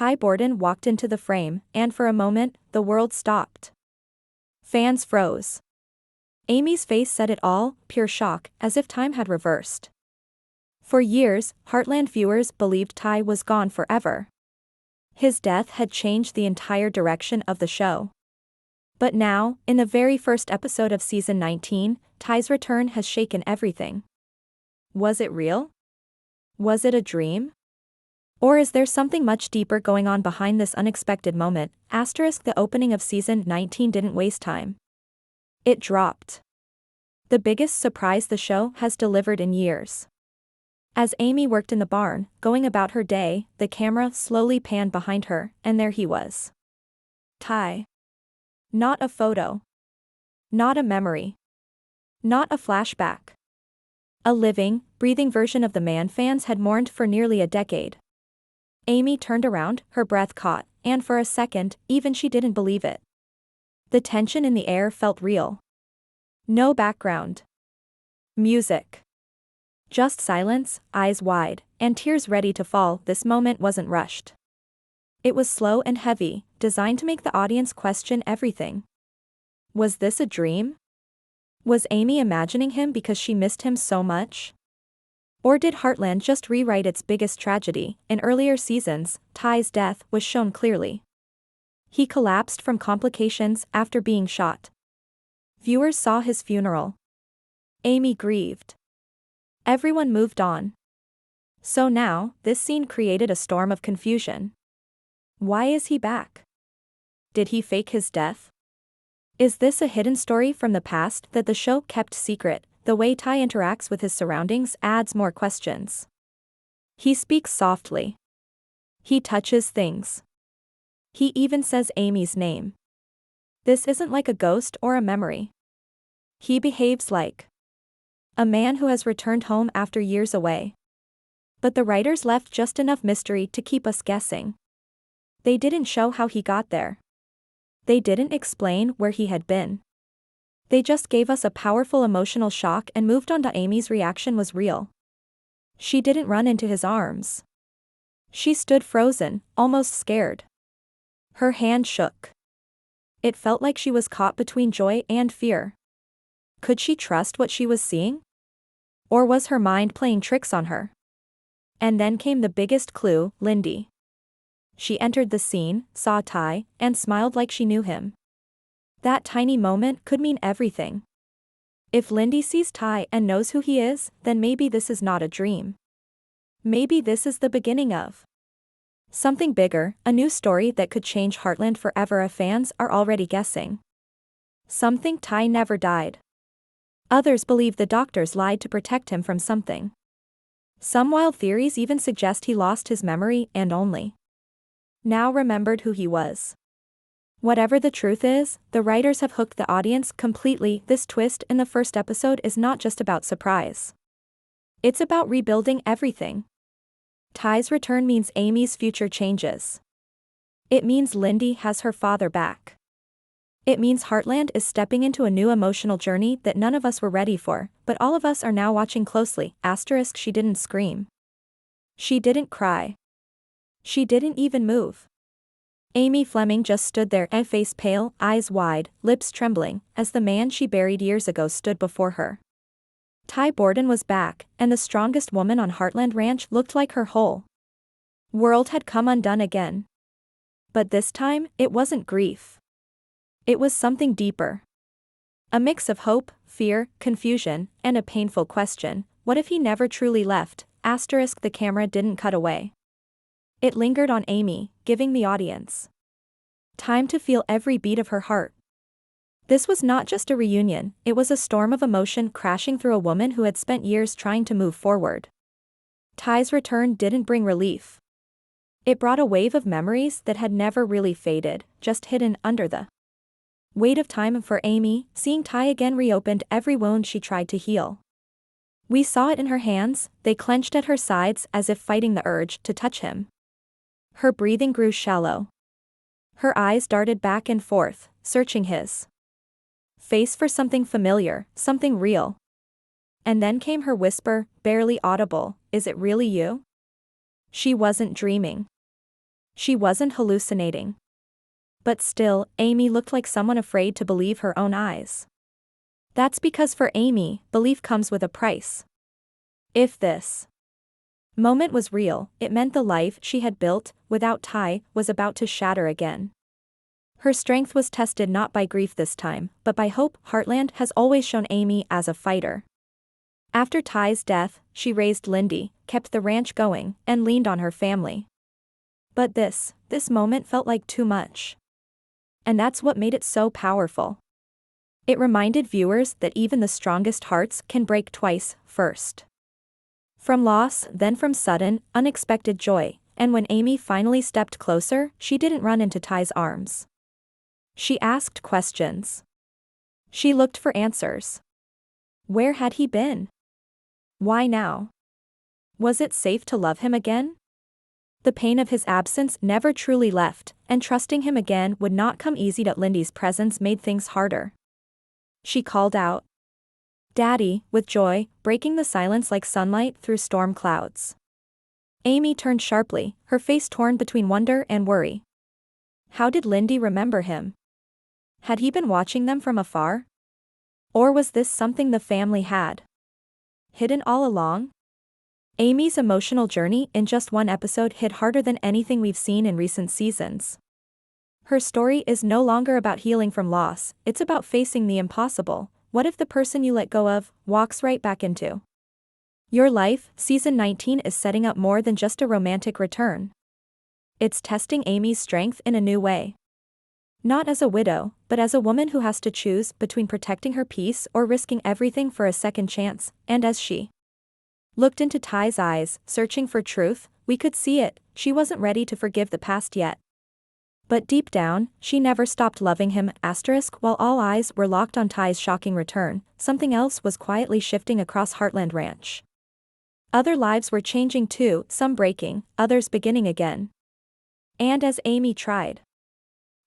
Ty Borden walked into the frame, and for a moment, the world stopped. Fans froze. Amy's face said it all, pure shock, as if time had reversed. For years, Heartland viewers believed Ty was gone forever. His death had changed the entire direction of the show. But now, in the very first episode of season 19, Ty's return has shaken everything. Was it real? Was it a dream? Or is there something much deeper going on behind this unexpected moment? The opening of season 19 didn't waste time. It dropped. The biggest surprise the show has delivered in years. As Amy worked in the barn, going about her day, the camera slowly panned behind her, and there he was. Ty. Not a photo. Not a memory. Not a flashback. A living, breathing version of the man fans had mourned for nearly a decade. Amy turned around, her breath caught, and for a second, even she didn't believe it. The tension in the air felt real. No background music. Just silence, eyes wide, and tears ready to fall. This moment wasn't rushed. It was slow and heavy, designed to make the audience question everything. Was this a dream? Was Amy imagining him because she missed him so much? Or did Heartland just rewrite its biggest tragedy? In earlier seasons, Ty's death was shown clearly. He collapsed from complications after being shot. Viewers saw his funeral. Amy grieved. Everyone moved on. So now, this scene created a storm of confusion. Why is he back? Did he fake his death? Is this a hidden story from the past that the show kept secret? The way Ty interacts with his surroundings adds more questions. He speaks softly. He touches things. He even says Amy's name. This isn't like a ghost or a memory. He behaves like a man who has returned home after years away. But the writers left just enough mystery to keep us guessing. They didn't show how he got there. They didn't explain where he had been. They just gave us a powerful emotional shock and moved on to. Amy's reaction was real. She didn't run into his arms. She stood frozen, almost scared. Her hand shook. It felt like she was caught between joy and fear. Could she trust what she was seeing? Or was her mind playing tricks on her? And then came the biggest clue, Lindy. She entered the scene, saw Ty, and smiled like she knew him. That tiny moment could mean everything. If Lindy sees Ty and knows who he is, then maybe this is not a dream. Maybe this is the beginning of something bigger, a new story that could change Heartland forever. Fans are already guessing. Some think Ty never died. Others believe the doctors lied to protect him from something. Some wild theories even suggest he lost his memory and only now remembered who he was. Whatever the truth is, the writers have hooked the audience completely. This twist in the first episode is not just about surprise. It's about rebuilding everything. Ty's return means Amy's future changes. It means Lindy has her father back. It means Heartland is stepping into a new emotional journey that none of us were ready for, but all of us are now watching closely. She didn't scream. She didn't cry. She didn't even move. Amy Fleming just stood there, face pale, eyes wide, lips trembling, as the man she buried years ago stood before her. Ty Borden was back, and the strongest woman on Heartland Ranch looked like her whole world had come undone again. But this time, it wasn't grief. It was something deeper. A mix of hope, fear, confusion, and a painful question: what if he never truly left? The camera didn't cut away. It lingered on Amy, giving the audience time to feel every beat of her heart. This was not just a reunion, it was a storm of emotion crashing through a woman who had spent years trying to move forward. Ty's return didn't bring relief. It brought a wave of memories that had never really faded, just hidden under the weight of time. For Amy, seeing Ty again reopened every wound she tried to heal. We saw it in her hands, they clenched at her sides as if fighting the urge to touch him. Her breathing grew shallow. Her eyes darted back and forth, searching his face for something familiar, something real. And then came her whisper, barely audible: "Is it really you?" She wasn't dreaming. She wasn't hallucinating. But still, Amy looked like someone afraid to believe her own eyes. That's because for Amy, belief comes with a price. If this moment was real, it meant the life she had built, without Ty, was about to shatter again. Her strength was tested not by grief this time, but by hope. Heartland has always shown Amy as a fighter. After Ty's death, she raised Lindy, kept the ranch going, and leaned on her family. But this moment felt like too much. And that's what made it so powerful. It reminded viewers that even the strongest hearts can break twice, first from loss, then from sudden, unexpected joy, and when Amy finally stepped closer, she didn't run into Ty's arms. She asked questions. She looked for answers. Where had he been? Why now? Was it safe to love him again? The pain of his absence never truly left, and trusting him again would not come easy. That Lindy's presence made things harder. She called out, "Daddy," with joy, breaking the silence like sunlight through storm clouds. Amy turned sharply, her face torn between wonder and worry. How did Lindy remember him? Had he been watching them from afar? Or was this something the family had hidden all along? Amy's emotional journey in just one episode hit harder than anything we've seen in recent seasons. Her story is no longer about healing from loss, it's about facing the impossible. What if the person you let go of walks right back into your life? Season 19 is setting up more than just a romantic return. It's testing Amy's strength in a new way. Not as a widow, but as a woman who has to choose between protecting her peace or risking everything for a second chance. And as she looked into Ty's eyes, searching for truth, we could see it. She wasn't ready to forgive the past yet. But deep down, she never stopped loving him. While all eyes were locked on Ty's shocking return, something else was quietly shifting across Heartland Ranch. Other lives were changing too, some breaking, others beginning again. And as Amy tried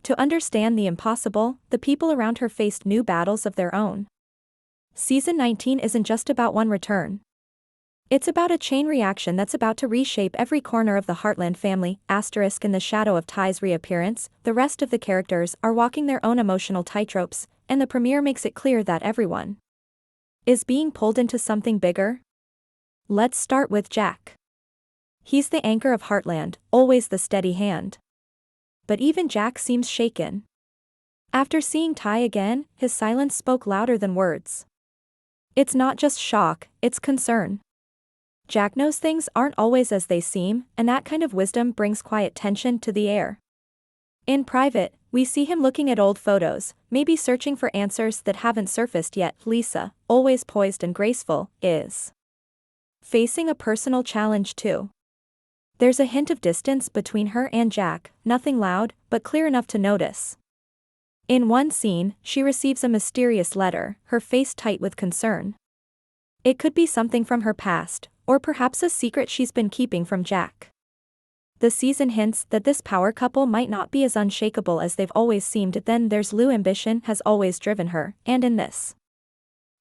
to understand the impossible, the people around her faced new battles of their own. Season 19 isn't just about one return. It's about a chain reaction that's about to reshape every corner of the Heartland family. In the shadow of Ty's reappearance, the rest of the characters are walking their own emotional tightropes, and the premiere makes it clear that everyone is being pulled into something bigger. Let's start with Jack. He's the anchor of Heartland, always the steady hand. But even Jack seems shaken. After seeing Ty again, his silence spoke louder than words. It's not just shock, it's concern. Jack knows things aren't always as they seem, and that kind of wisdom brings quiet tension to the air. In private, we see him looking at old photos, maybe searching for answers that haven't surfaced yet. Lisa, always poised and graceful, is facing a personal challenge too. There's a hint of distance between her and Jack, nothing loud, but clear enough to notice. In one scene, she receives a mysterious letter, her face tight with concern. It could be something from her past, or perhaps a secret she's been keeping from Jack. The season hints that this power couple might not be as unshakable as they've always seemed. Then there's Lou. Ambition has always driven her, and in this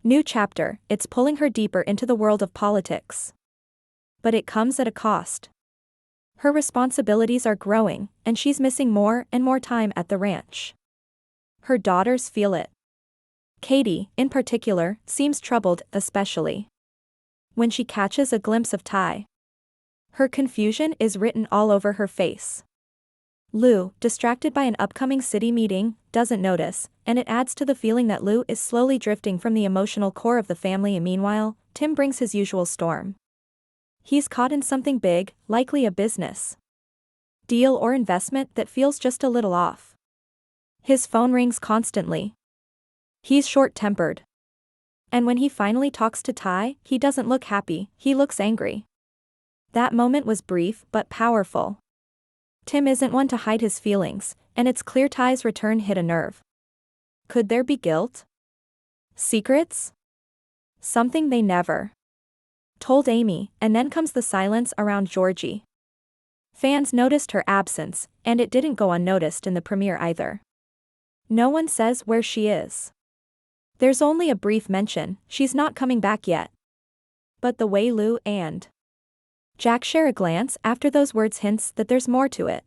new chapter, it's pulling her deeper into the world of politics. But it comes at a cost. Her responsibilities are growing, and she's missing more and more time at the ranch. Her daughters feel it. Katie, in particular, seems troubled, especially when she catches a glimpse of Ty. Her confusion is written all over her face. Lou, distracted by an upcoming city meeting, doesn't notice, and it adds to the feeling that Lou is slowly drifting from the emotional core of the family. And meanwhile, Tim brings his usual storm. He's caught in something big, likely a business deal or investment that feels just a little off. His phone rings constantly. He's short-tempered. And when he finally talks to Ty, he doesn't look happy, he looks angry. That moment was brief but powerful. Tim isn't one to hide his feelings, and it's clear Ty's return hit a nerve. Could there be guilt? Secrets? Something they never told Amy. And then comes the silence around Georgie. Fans noticed her absence, and it didn't go unnoticed in the premiere either. No one says where she is. There's only a brief mention, she's not coming back yet. But the way Lou and Jack share a glance after those words hints that there's more to it.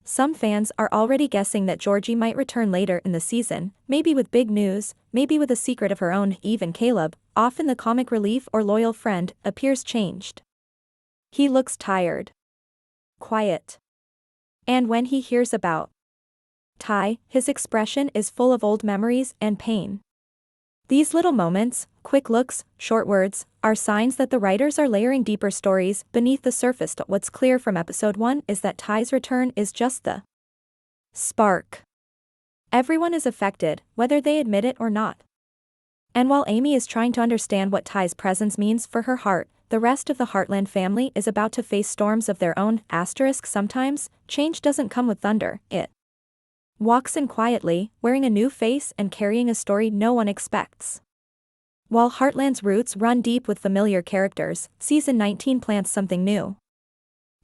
Some fans are already guessing that Georgie might return later in the season, maybe with big news, maybe with a secret of her own. Even Caleb, often the comic relief or loyal friend, appears changed. He looks tired. Quiet. And when he hears about Ty, his expression is full of old memories and pain. These little moments, quick looks, short words, are signs that the writers are layering deeper stories beneath the surface. What's clear from episode 1 is that Ty's return is just the spark. Everyone is affected, whether they admit it or not. And while Amy is trying to understand what Ty's presence means for her heart, the rest of the Heartland family is about to face storms of their own. Sometimes, change doesn't come with thunder, it walks in quietly, wearing a new face and carrying a story no one expects. While Heartland's roots run deep with familiar characters, Season 19 plants something new.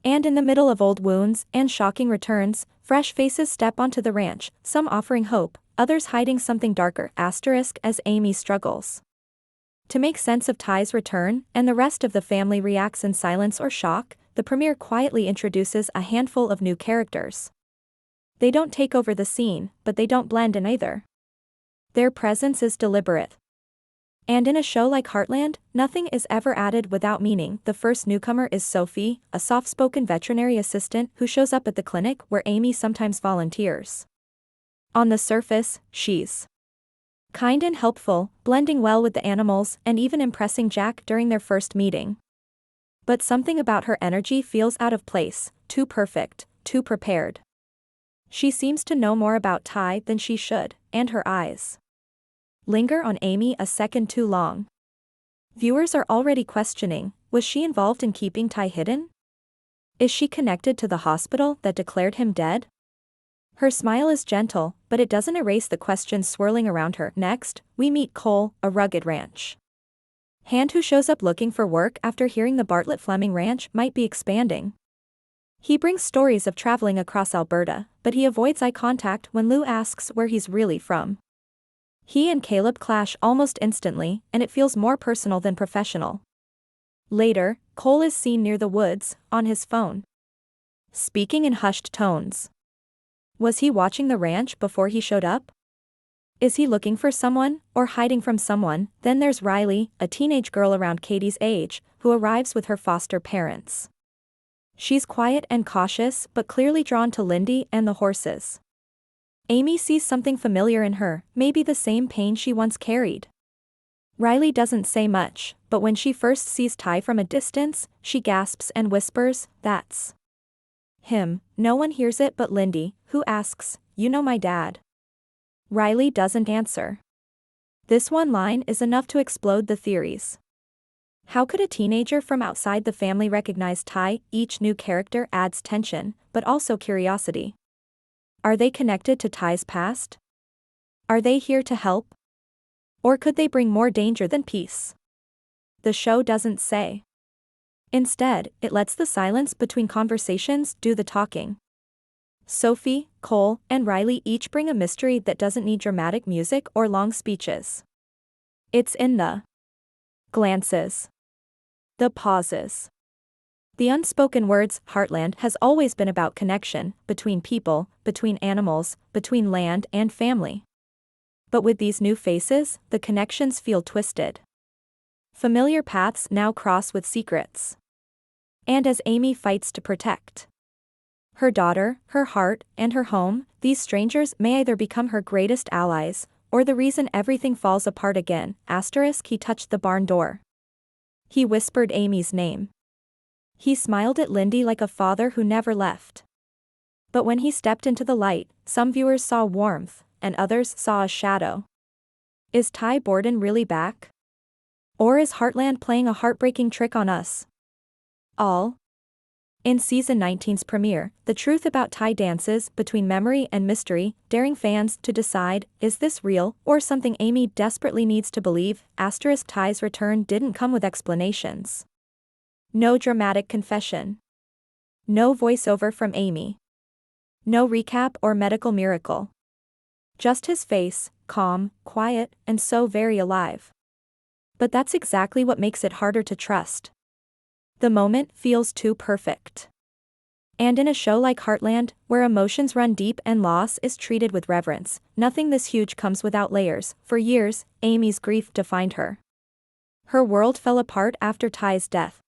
And in the middle of old wounds and shocking returns, fresh faces step onto the ranch, some offering hope, others hiding something darker. As Amy struggles to make sense of Ty's return, and the rest of the family reacts in silence or shock, the premiere quietly introduces a handful of new characters. They don't take over the scene, but they don't blend in either. Their presence is deliberate. And in a show like Heartland, nothing is ever added without meaning. The first newcomer is Sophie, a soft-spoken veterinary assistant who shows up at the clinic where Amy sometimes volunteers. On the surface, she's kind and helpful, blending well with the animals and even impressing Jack during their first meeting. But something about her energy feels out of place, too perfect, too prepared. She seems to know more about Ty than she should, and her eyes linger on Amy a second too long. Viewers are already questioning, was she involved in keeping Ty hidden? Is she connected to the hospital that declared him dead? Her smile is gentle, but it doesn't erase the questions swirling around her. Next, we meet Cole, a rugged ranch hand who shows up looking for work after hearing the Bartlett Fleming Ranch might be expanding. He brings stories of traveling across Alberta, but he avoids eye contact when Lou asks where he's really from. He and Caleb clash almost instantly, and it feels more personal than professional. Later, Cole is seen near the woods, on his phone, speaking in hushed tones. Was he watching the ranch before he showed up? Is he looking for someone, or hiding from someone? Then there's Riley, a teenage girl around Katie's age, who arrives with her foster parents. She's quiet and cautious but clearly drawn to Lindy and the horses. Amy sees something familiar in her, maybe the same pain she once carried. Riley doesn't say much, but when she first sees Ty from a distance, she gasps and whispers, "That's him." No one hears it but Lindy, who asks, "You know my dad?" Riley doesn't answer. This one line is enough to explode the theories. How could a teenager from outside the family recognize Ty? Each new character adds tension, but also curiosity. Are they connected to Ty's past? Are they here to help? Or could they bring more danger than peace? The show doesn't say. Instead, it lets the silence between conversations do the talking. Sophie, Cole, and Riley each bring a mystery that doesn't need dramatic music or long speeches. It's in the glances, the pauses, the unspoken words. Heartland has always been about connection, between people, between animals, between land and family. But with these new faces, the connections feel twisted. Familiar paths now cross with secrets. And as Amy fights to protect her daughter, her heart, and her home, these strangers may either become her greatest allies, or the reason everything falls apart again. He touched the barn door. He whispered Amy's name. He smiled at Lindy like a father who never left. But when he stepped into the light, some viewers saw warmth, and others saw a shadow. Is Ty Borden really back? Or is Heartland playing a heartbreaking trick on us all? In Season 19's premiere, the truth about Ty dances between memory and mystery, daring fans to decide, is this real, or something Amy desperately needs to believe? Ty's return didn't come with explanations. No dramatic confession. No voiceover from Amy. No recap or medical miracle. Just his face, calm, quiet, and so very alive. But that's exactly what makes it harder to trust. The moment feels too perfect. And in a show like Heartland, where emotions run deep and loss is treated with reverence, nothing this huge comes without layers. For years, Amy's grief defined her. Her world fell apart after Ty's death.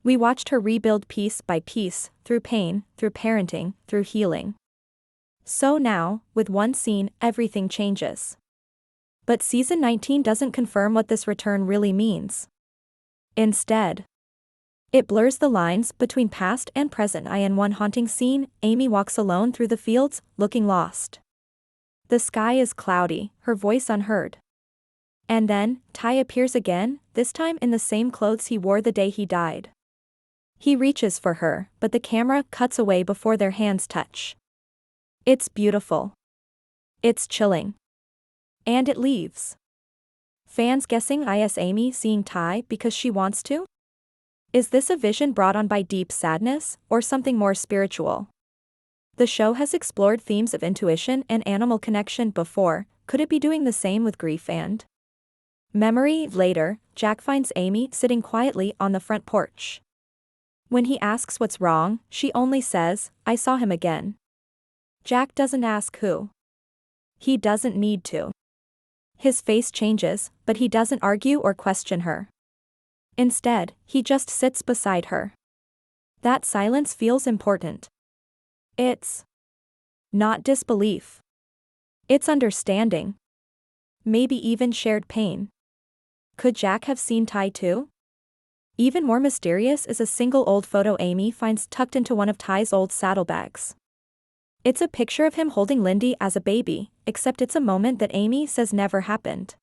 We watched her rebuild piece by piece, through pain, through parenting, through healing. So now, with one scene, everything changes. But season 19 doesn't confirm what this return really means. Instead, it blurs the lines between past and present. In one haunting scene, Amy walks alone through the fields, looking lost. The sky is cloudy, her voice unheard. And then, Ty appears again, this time in the same clothes he wore the day he died. He reaches for her, but the camera cuts away before their hands touch. It's beautiful. It's chilling. And it leaves fans guessing, is Amy seeing Ty because she wants to? Is this a vision brought on by deep sadness, or something more spiritual? The show has explored themes of intuition and animal connection before. Could it be doing the same with grief and memory? Later, Jack finds Amy sitting quietly on the front porch. When he asks what's wrong, she only says, "I saw him again." Jack doesn't ask who. He doesn't need to. His face changes, but he doesn't argue or question her. Instead, he just sits beside her. That silence feels important. It's not disbelief. It's understanding. Maybe even shared pain. Could Jack have seen Ty too? Even more mysterious is a single old photo Amy finds tucked into one of Ty's old saddlebags. It's a picture of him holding Lindy as a baby, except it's a moment that Amy says never happened.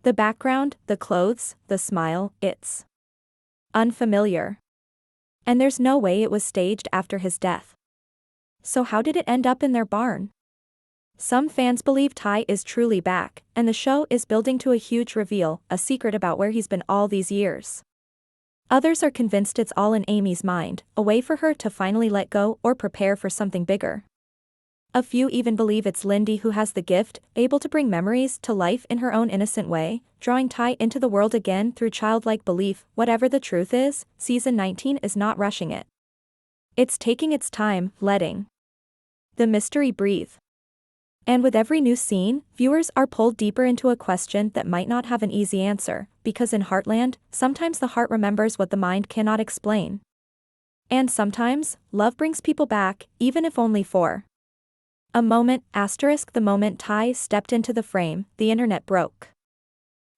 The background, the clothes, the smile, it's unfamiliar. And there's no way it was staged after his death. So how did it end up in their barn? Some fans believe Ty is truly back, and the show is building to a huge reveal, a secret about where he's been all these years. Others are convinced it's all in Amy's mind, a way for her to finally let go or prepare for something bigger. A few even believe it's Lindy who has the gift, able to bring memories to life in her own innocent way, drawing Ty into the world again through childlike belief. Whatever the truth is, season 19 is not rushing it. It's taking its time, letting the mystery breathe. And with every new scene, viewers are pulled deeper into a question that might not have an easy answer, because in Heartland, sometimes the heart remembers what the mind cannot explain. And sometimes, love brings people back, even if only for a moment. The moment Ty stepped into the frame, the internet broke.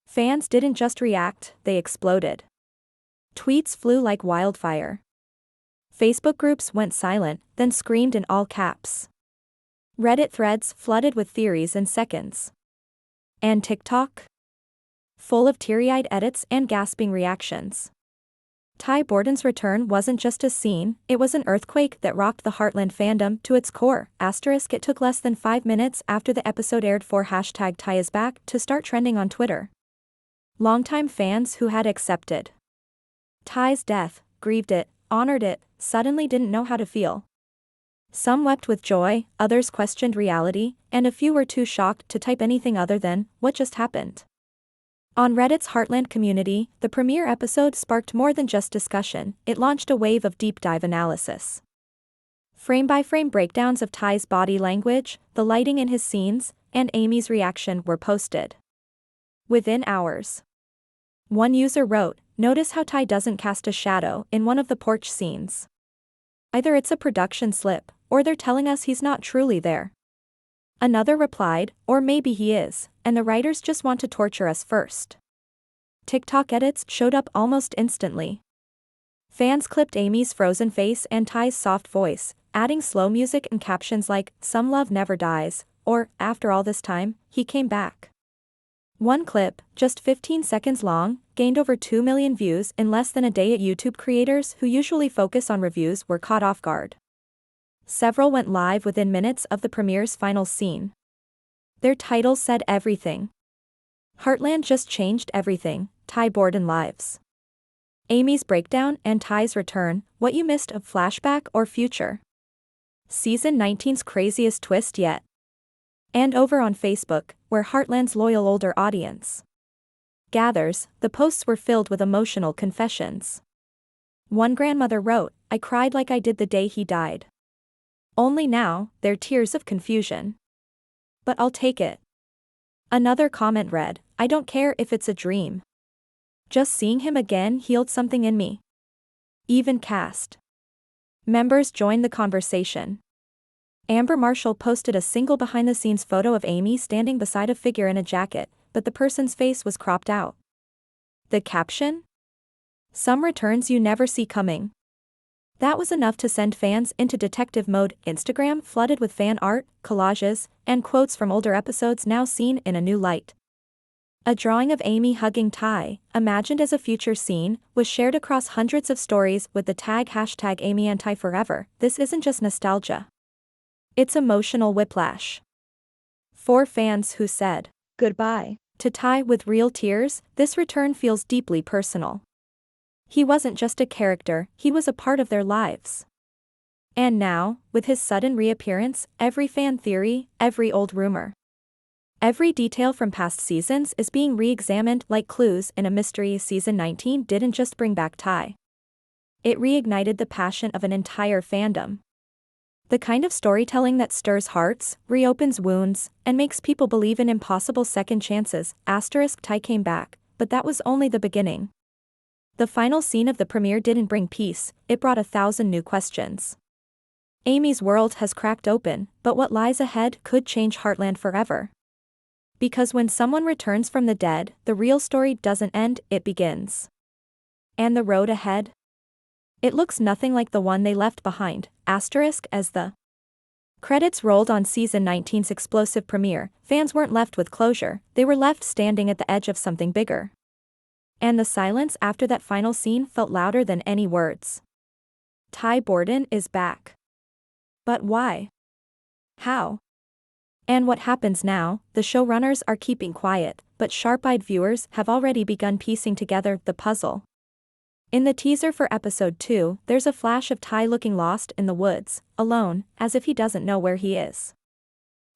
Fans didn't just react, they exploded. Tweets flew like wildfire. Facebook groups went silent, then screamed in all caps. Reddit threads flooded with theories in seconds. And TikTok? Full of teary-eyed edits and gasping reactions. Ty Borden's return wasn't just a scene, it was an earthquake that rocked the Heartland fandom to its core. It took less than 5 minutes after the episode aired for #TyIsBack to start trending on Twitter. Longtime fans who had accepted Ty's death, grieved it, honored it, suddenly didn't know how to feel. Some wept with joy, others questioned reality, and a few were too shocked to type anything other than, "What just happened?" On Reddit's Heartland community, the premiere episode sparked more than just discussion, it launched a wave of deep-dive analysis. Frame-by-frame breakdowns of Ty's body language, the lighting in his scenes, and Amy's reaction were posted within hours. One user wrote, "Notice how Ty doesn't cast a shadow in one of the porch scenes. Either it's a production slip, or they're telling us he's not truly there." Another replied, "Or maybe he is, and the writers just want to torture us first." TikTok edits showed up almost instantly. Fans clipped Amy's frozen face and Ty's soft voice, adding slow music and captions like, "Some love never dies," or, "After all this time, he came back." One clip, just 15 seconds long, gained over 2 million views in less than a day. YouTube creators who usually focus on reviews were caught off guard. Several went live within minutes of the premiere's final scene. Their titles said everything. Heartland just changed everything, Ty Borden lives. Amy's breakdown and Ty's return, what you missed of flashback or future. Season 19's craziest twist yet. And over on Facebook, where Heartland's loyal older audience gathers, the posts were filled with emotional confessions. One grandmother wrote, I cried like I did the day he died. Only now, they're tears of confusion. But I'll take it. Another comment read, I don't care if it's a dream. Just seeing him again healed something in me. Even cast members joined the conversation. Amber Marshall posted a single behind-the-scenes photo of Amy standing beside a figure in a jacket, but the person's face was cropped out. The caption? Some returns you never see coming. That was enough to send fans into detective mode. Instagram flooded with fan art, collages, and quotes from older episodes now seen in a new light. A drawing of Amy hugging Ty, imagined as a future scene, was shared across hundreds of stories with the tag hashtag #AmyAndTy4Ever. This isn't just nostalgia. It's emotional whiplash. For fans who said goodbye to Ty with real tears, this return feels deeply personal. He wasn't just a character, he was a part of their lives. And now, with his sudden reappearance, every fan theory, every old rumor, every detail from past seasons is being re-examined like clues in a mystery. Season 19 didn't just bring back Ty. It reignited the passion of an entire fandom. The kind of storytelling that stirs hearts, reopens wounds, and makes people believe in impossible second chances. Ty came back, but that was only the beginning. The final scene of the premiere didn't bring peace, it brought 1,000 new questions. Amy's world has cracked open, but what lies ahead could change Heartland forever. Because when someone returns from the dead, the real story doesn't end, it begins. And the road ahead? It looks nothing like the one they left behind. As the credits rolled on Season 19's explosive premiere, fans weren't left with closure, they were left standing at the edge of something bigger. And the silence after that final scene felt louder than any words. Ty Borden is back. But why? How? And what happens now? The showrunners are keeping quiet, but sharp-eyed viewers have already begun piecing together the puzzle. In the teaser for episode 2, there's a flash of Ty looking lost in the woods, alone, as if he doesn't know where he is.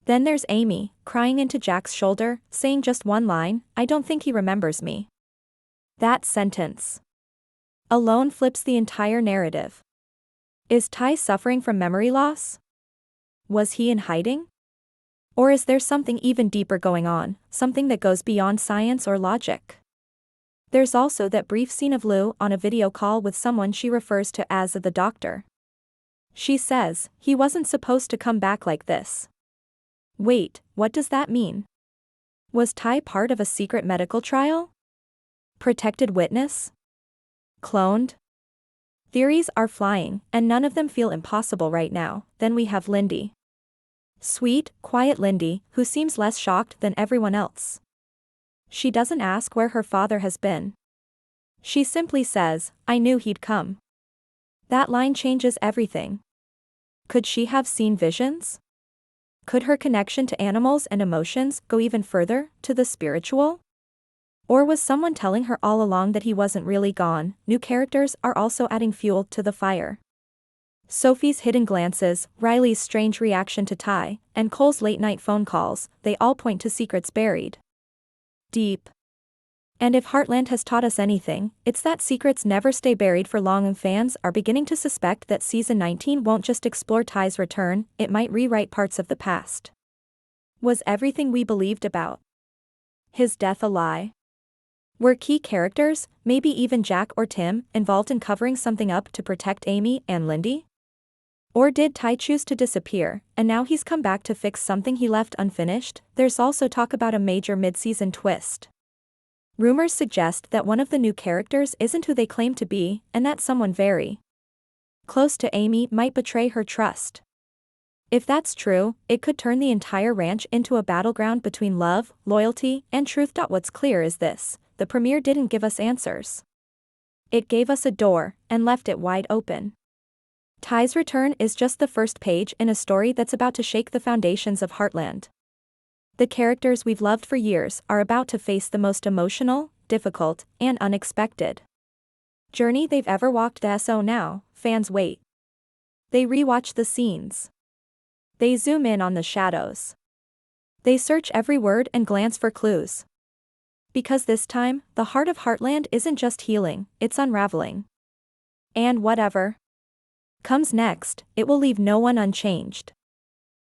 Then there's Amy, crying into Jack's shoulder, saying just one line, I don't think he remembers me. That sentence alone flips the entire narrative. Is Ty suffering from memory loss? Was he in hiding? Or is there something even deeper going on, something that goes beyond science or logic? There's also that brief scene of Lou on a video call with someone she refers to as the doctor. She says, he wasn't supposed to come back like this. Wait, what does that mean? Was Ty part of a secret medical trial? Protected witness? Cloned? Theories are flying, and none of them feel impossible right now. Then we have Lindy. Sweet, quiet Lindy, who seems less shocked than everyone else. She doesn't ask where her father has been. She simply says, I knew he'd come. That line changes everything. Could she have seen visions? Could her connection to animals and emotions go even further, to the spiritual? Or was someone telling her all along that he wasn't really gone? New characters are also adding fuel to the fire. Sophie's hidden glances, Riley's strange reaction to Ty, and Cole's late-night phone calls, they all point to secrets buried deep. And if Heartland has taught us anything, it's that secrets never stay buried for long, and fans are beginning to suspect that Season 19 won't just explore Ty's return, it might rewrite parts of the past. Was everything we believed about his death a lie? Were key characters, maybe even Jack or Tim, involved in covering something up to protect Amy and Lindy? Or did Ty choose to disappear, and now he's come back to fix something he left unfinished? There's also talk about a major mid-season twist. Rumors suggest that one of the new characters isn't who they claim to be, and that someone very close to Amy might betray her trust. If that's true, it could turn the entire ranch into a battleground between love, loyalty, and truth. What's clear is this: the premiere didn't give us answers. It gave us a door, and left it wide open. Ty's return is just the first page in a story that's about to shake the foundations of Heartland. The characters we've loved for years are about to face the most emotional, difficult, and unexpected journey they've ever walked. So now, fans wait. They rewatch the scenes. They zoom in on the shadows. They search every word and glance for clues. Because this time, the heart of Heartland isn't just healing, it's unraveling. And whatever comes next, it will leave no one unchanged.